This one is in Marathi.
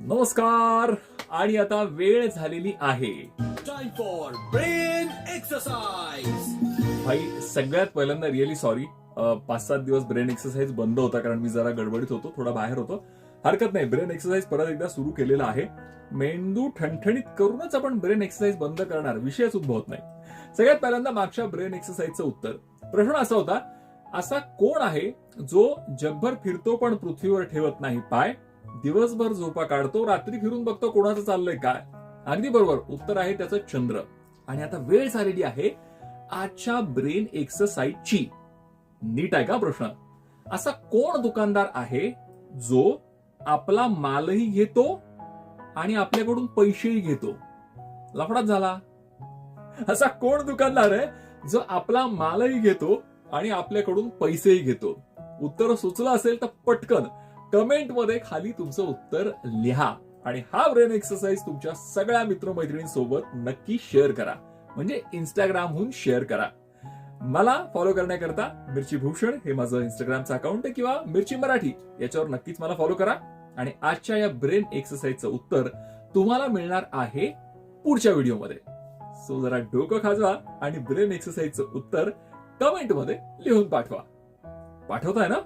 नमस्कार. आणि आता वेळ झालेली आहे टाइम फॉर ब्रेन एक्सरसाइज. भाई. सगळ्यात पहिल्यांदा रिअली सॉरी, 5-7 दिवस ब्रेन एक्सरसाइज बंद होता कारण मी जरा गडबडीत होतो, थोडा बाहेर होतो. हरकत नाही, ब्रेन एक्सरसाइज परत एकदा सुरू केलेला आहे. मेंदू ठणठणीत करूनच आपण ब्रेन एक्सरसाइज बंद करणार, विषयच उद्भवत नाही. सगळ्यात पहिल्यांदा मागच्या ब्रेन एक्सरसाइजचं उत्तर. प्रश्न असा होता, असा कोण आहे जो जगभर फिरतो पण पृथ्वीवर ठेवत नाही पाय, दिवसभर झोपा काढतो, रात्री फिरून बघतो कोणाचं चाललंय काय. अगदी बरोबर, उत्तर आहे त्याचं चंद्र. आणि आता वेळ झालेली आहे आजच्या ब्रेन एक्सरसाइजची. नीट आहे का प्रश्न? असा कोण दुकानदार आहे जो आपला मालही घेतो आणि आपल्याकडून पैसेही घेतो? लफडाच झाला. असा कोण दुकानदार आहे जो आपला मालही घेतो आणि आपल्याकडून पैसेही घेतो? उत्तर सुचलं असेल तर पटकन कमेंट मध्ये खाली तुमचं उत्तर लिहा. आणि हा ब्रेन एक्सरसाइज तुमच्या सगळ्या मित्रमैत्रिणींसोबत नक्की शेअर करा, म्हणजे इंस्टाग्रामहून शेअर करा. मला फॉलो करण्याकरता मिरची भूषण हे माझं इंस्टाग्रामचं अकाउंट आहे, किंवा मिरची मराठी याच्यावर नक्कीच मला फॉलो करा. आणि आजच्या या ब्रेन एक्सरसाइजचं उत्तर तुम्हाला मिळणार आहे पुढच्या व्हिडिओमध्ये. सो जरा डोकं खाजवा आणि ब्रेन एक्सरसाइजचं उत्तर कमेंट मध्ये लिहून पाठवा. पाठवताय ना?